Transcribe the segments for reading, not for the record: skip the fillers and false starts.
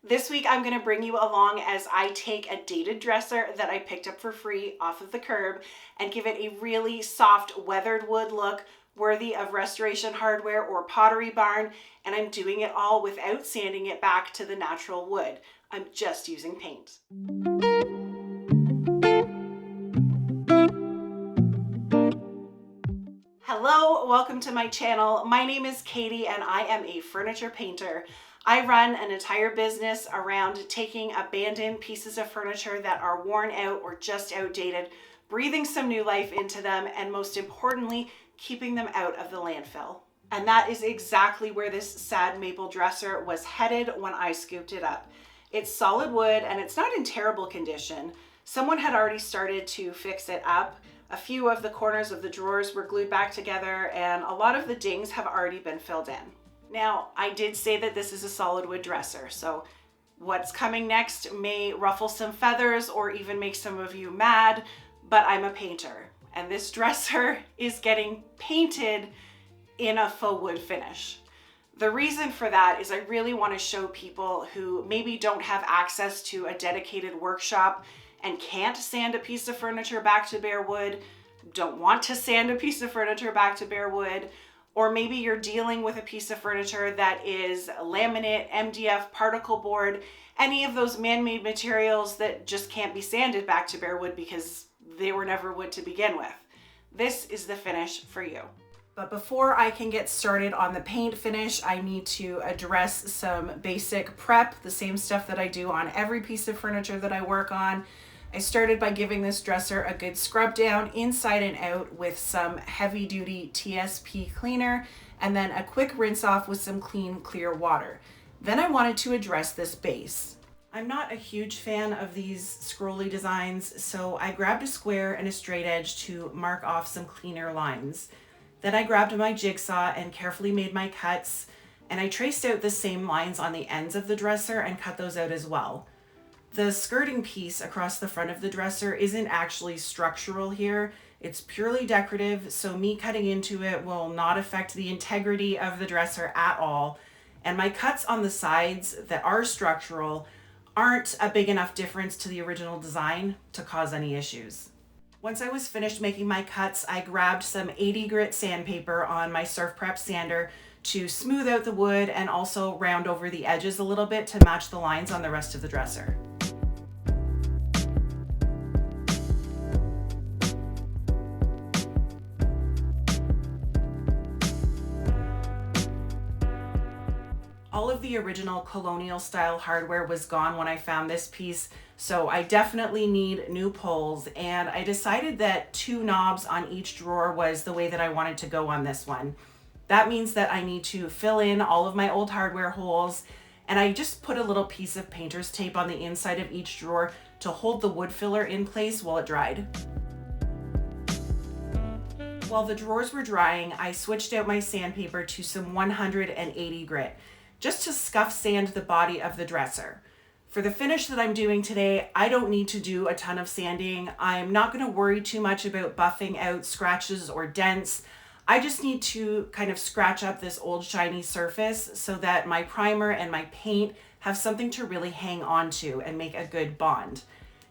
This week I'm going to bring you along as I take a dated dresser that I picked up for free off of the curb and give it a really soft weathered wood look worthy of Restoration Hardware or Pottery Barn, and I'm doing it all without sanding it back to the natural wood. I'm just using paint. Hello, welcome to my channel. My name is Katie and I am a furniture painter. I run an entire business around taking abandoned pieces of furniture that are worn out or just outdated, breathing some new life into them, and most importantly, keeping them out of the landfill. And that is exactly where this sad maple dresser was headed when I scooped it up. It's solid wood and it's not in terrible condition. Someone had already started to fix it up. A few of the corners of the drawers were glued back together and a lot of the dings have already been filled in. Now, I did say that this is a solid wood dresser, so what's coming next may ruffle some feathers or even make some of you mad, but I'm a painter and this dresser is getting painted in a faux wood finish. The reason for that is I really want to show people who maybe don't have access to a dedicated workshop and can't sand a piece of furniture back to bare wood, don't want to sand a piece of furniture back to bare wood, or maybe you're dealing with a piece of furniture that is laminate, MDF, particle board, any of those man-made materials that just can't be sanded back to bare wood because they were never wood to begin with. This is the finish for you. But before I can get started on the paint finish, I need to address some basic prep, the same stuff that I do on every piece of furniture that I work on. I started by giving this dresser a good scrub down inside and out with some heavy duty TSP cleaner and then a quick rinse off with some clean, clear water. Then I wanted to address this base. I'm not a huge fan of these scrolly designs, so I grabbed a square and a straight edge to mark off some cleaner lines. Then I grabbed my jigsaw and carefully made my cuts, and I traced out the same lines on the ends of the dresser and cut those out as well. The skirting piece across the front of the dresser isn't actually structural here. It's purely decorative, so me cutting into it will not affect the integrity of the dresser at all. And my cuts on the sides that are structural aren't a big enough difference to the original design to cause any issues. Once I was finished making my cuts, I grabbed some 80 grit sandpaper on my Surf Prep sander to smooth out the wood and also round over the edges a little bit to match the lines on the rest of the dresser. All of the original colonial style hardware was gone when I found this piece, so I definitely need new pulls, and I decided that 2 knobs on each drawer was the way that I wanted to go on this one. That means that I need to fill in all of my old hardware holes, and I just put a little piece of painter's tape on the inside of each drawer to hold the wood filler in place while it dried. While the drawers were drying, I switched out my sandpaper to some 180 grit. Just to scuff sand the body of the dresser. For the finish that I'm doing today, I don't need to do a ton of sanding. I'm not going to worry too much about buffing out scratches or dents. I just need to kind of scratch up this old shiny surface so that my primer and my paint have something to really hang on to and make a good bond.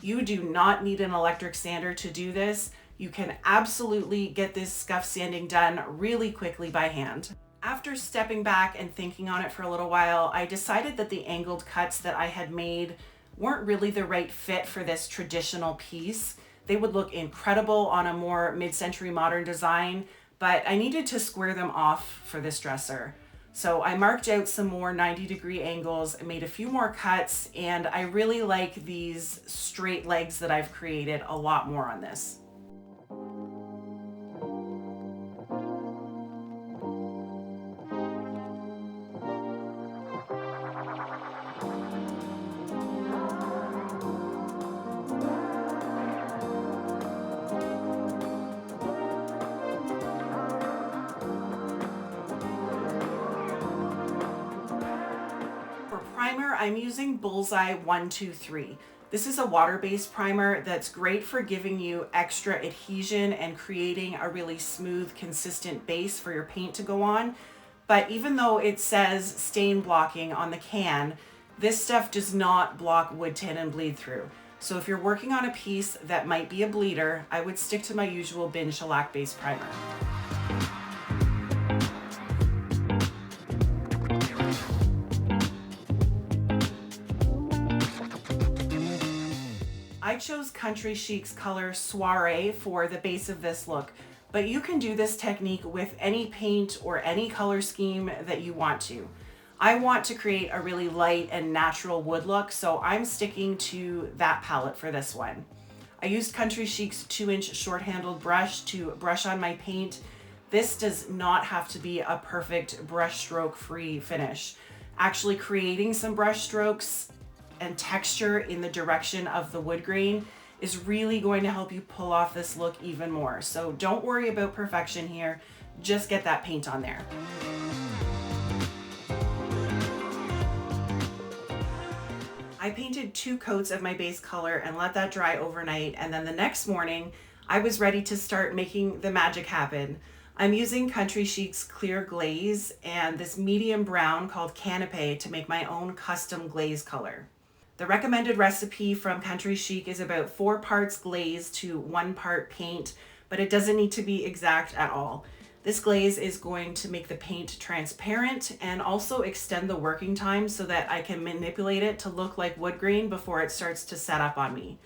You do not need an electric sander to do this. You can absolutely get this scuff sanding done really quickly by hand. After stepping back and thinking on it for a little while, I decided that the angled cuts that I had made weren't really the right fit for this traditional piece. They would look incredible on a more mid-century modern design, but I needed to square them off for this dresser. So I marked out some more 90-degree angles, made a few more cuts, and I really like these straight legs that I've created a lot more on this. Primer, I'm using Bullseye 123. This is a water-based primer that's great for giving you extra adhesion and creating a really smooth, consistent base for your paint to go on. But even though it says stain blocking on the can, This stuff does not block wood tin and bleed through. So if you're working on a piece that might be a bleeder, I would stick to my usual bin shellac based primer. I chose Country Chic's color Soiree for the base of this look, but you can do this technique with any paint or any color scheme that you want to. I want to create a really light and natural wood look, so I'm sticking to that palette for this one. I used Country Chic's 2-inch short-handled brush to brush on my paint. This does not have to be a perfect brush stroke free finish. Actually creating some brush strokes and texture in the direction of the wood grain is really going to help you pull off this look even more. So don't worry about perfection here, just get that paint on there. I painted 2 coats of my base color and let that dry overnight, and then the next morning I was ready to start making the magic happen. I'm using Country Chic's clear glaze and this medium brown called Canapé to make my own custom glaze color. The recommended recipe from Country Chic is about 4 parts glaze to 1 part paint, but it doesn't need to be exact at all. This glaze is going to make the paint transparent and also extend the working time so that I can manipulate it to look like wood grain before it starts to set up on me.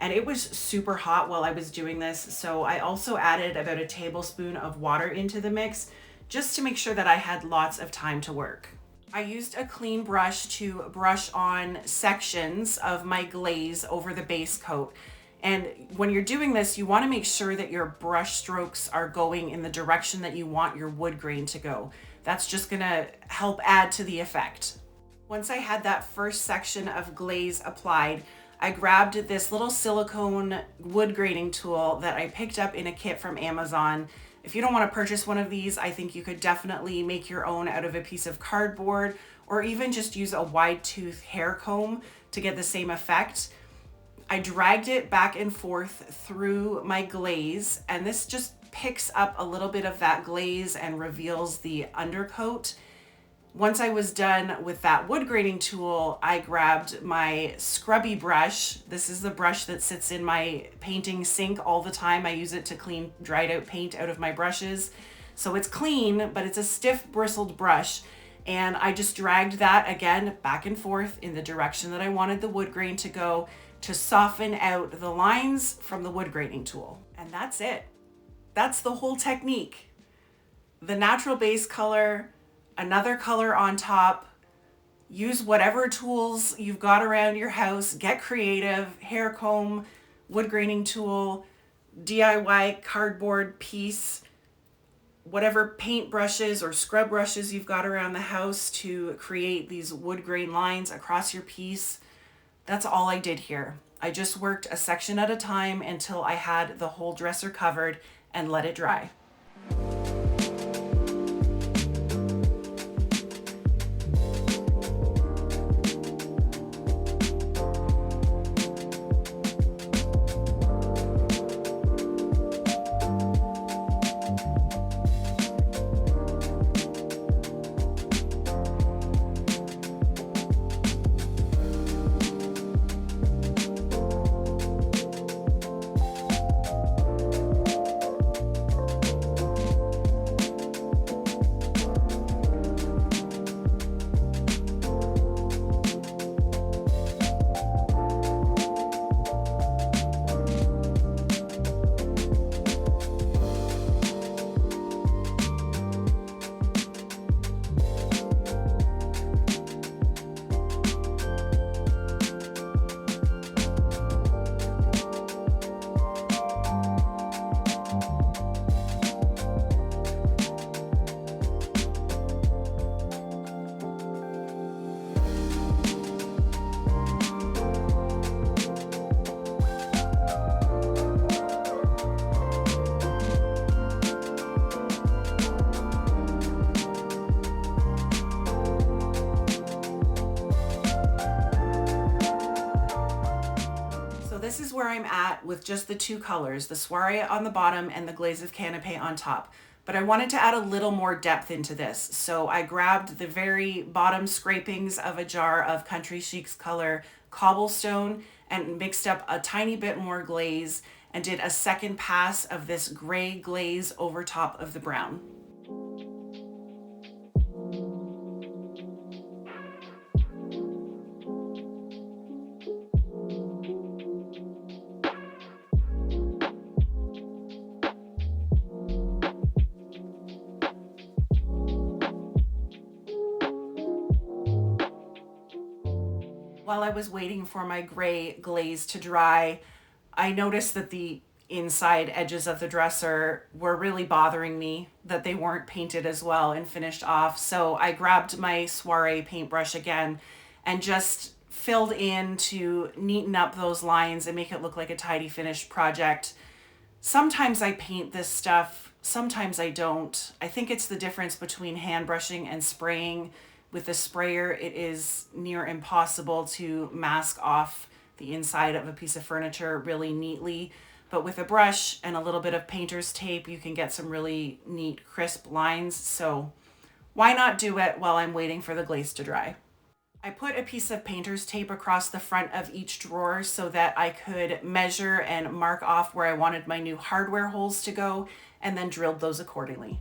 And it was super hot while I was doing this, so I also added about a tablespoon of water into the mix just to make sure that I had lots of time to work. I used a clean brush to brush on sections of my glaze over the base coat. And when you're doing this, you want to make sure that your brush strokes are going in the direction that you want your wood grain to go. That's just going to help add to the effect. Once I had that first section of glaze applied, I grabbed this little silicone wood graining tool that I picked up in a kit from Amazon. If you don't want to purchase one of these, I think you could definitely make your own out of a piece of cardboard or even just use a wide tooth hair comb to get the same effect. I dragged it back and forth through my glaze, and this just picks up a little bit of that glaze and reveals the undercoat. Once I was done with that wood graining tool, I grabbed my scrubby brush. This is the brush that sits in my painting sink all the time. I use it to clean dried out paint out of my brushes. So it's clean, but it's a stiff bristled brush. And I just dragged that again back and forth in the direction that I wanted the wood grain to go to soften out the lines from the wood graining tool. And that's it. That's the whole technique. The natural base color, another color on top, use whatever tools you've got around your house, get creative, hair comb, wood graining tool, DIY cardboard piece, whatever paint brushes or scrub brushes you've got around the house to create these wood grain lines across your piece. That's all I did here. I just worked a section at a time until I had the whole dresser covered and let it dry. This is where I'm at with just the 2 colors, the Soiree on the bottom and the Glaze of Canapé on top. but I wanted to add a little more depth into this. So I grabbed the very bottom scrapings of a jar of Country Chic's color cobblestone and mixed up a tiny bit more glaze and did a second pass of this gray glaze over top of the brown. While I was waiting for my gray glaze to dry, I noticed that the inside edges of the dresser were really bothering me, that they weren't painted as well and finished off. So I grabbed my Soiree paintbrush again and just filled in to neaten up those lines and make it look like a tidy finished project. Sometimes I paint this stuff, sometimes I don't. I think it's the difference between hand brushing and spraying. With the sprayer, it is near impossible to mask off the inside of a piece of furniture really neatly. But with a brush and a little bit of painter's tape, you can get some really neat, crisp lines. So why not do it while I'm waiting for the glaze to dry? I put a piece of painter's tape across the front of each drawer so that I could measure and mark off where I wanted my new hardware holes to go, and then drilled those accordingly.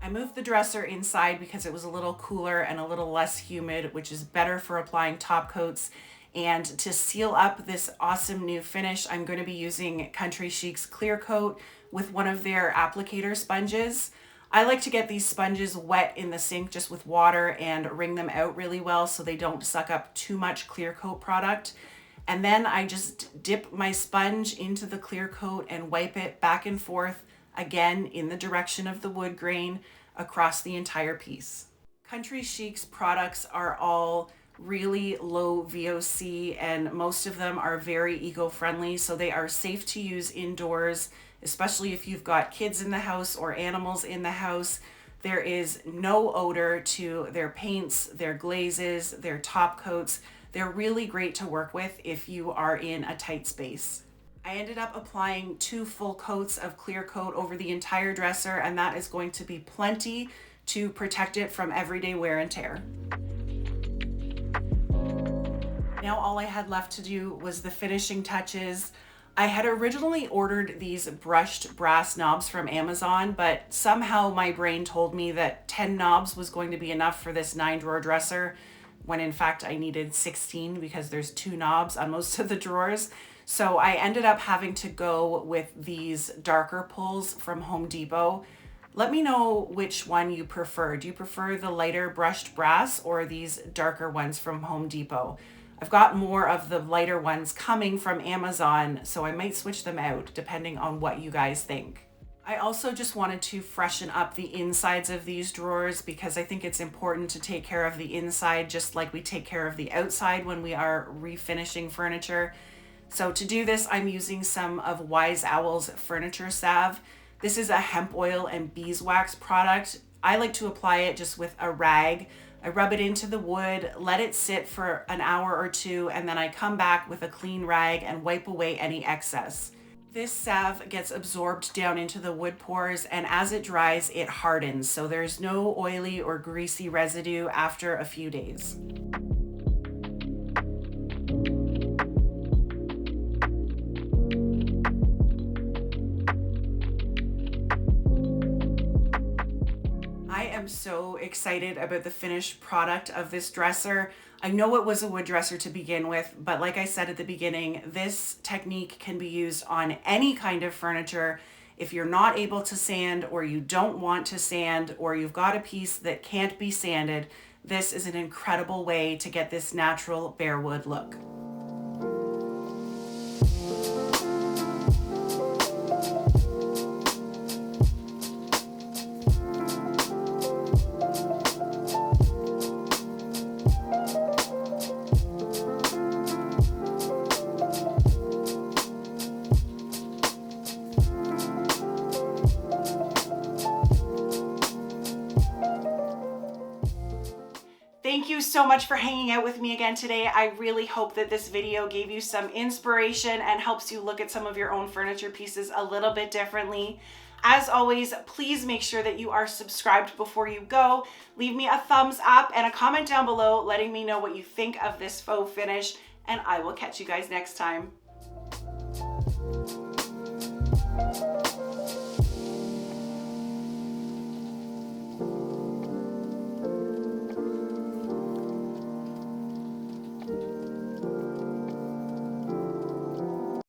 I moved the dresser inside because it was a little cooler and a little less humid, which is better for applying top coats. And to seal up this awesome new finish, I'm going to be using Country Chic's clear coat with one of their applicator sponges. I like to get these sponges wet in the sink just with water and wring them out really well so they don't suck up too much clear coat product. And then I just dip my sponge into the clear coat and wipe it back and forth, again in the direction of the wood grain, across the entire piece. Country Chic's products are all really low VOC and most of them are very eco-friendly, so they are safe to use indoors, especially if you've got kids in the house or animals in the house. There is no odor to their paints, their glazes, their top coats. They're really great to work with if you are in a tight space. I ended up applying 2 full coats of clear coat over the entire dresser, and that is going to be plenty to protect it from everyday wear and tear. Now all I had left to do was the finishing touches. I had originally ordered these brushed brass knobs from Amazon, but somehow my brain told me that 10 knobs was going to be enough for this 9-drawer dresser, when in fact I needed 16 because there's 2 knobs on most of the drawers. So I ended up having to go with these darker pulls from Home Depot. Let me know which one you prefer. Do you prefer the lighter brushed brass or these darker ones from Home Depot? I've got more of the lighter ones coming from Amazon, so I might switch them out depending on what you guys think. I also just wanted to freshen up the insides of these drawers because I think it's important to take care of the inside just like we take care of the outside when we are refinishing furniture. So to do this, I'm using some of Wise Owl's furniture salve. This is a hemp oil and beeswax product. I like to apply it just with a rag. I rub it into the wood, let it sit for an hour or 2, and then I come back with a clean rag and wipe away any excess. This salve gets absorbed down into the wood pores, and as it dries, it hardens, so there's no oily or greasy residue after a few days. I am so excited about the finished product of this dresser. I know it was a wood dresser to begin with, but like I said at the beginning, this technique can be used on any kind of furniture. If you're not able to sand, or you don't want to sand, or you've got a piece that can't be sanded, this is an incredible way to get this natural bare wood look. Thank you so much for hanging out with me again today. I really hope that this video gave you some inspiration and helps you look at some of your own furniture pieces a little bit differently. As always, please make sure that you are subscribed before you go. Leave me a thumbs up and a comment down below letting me know what you think of this faux finish, and I will catch you guys next time.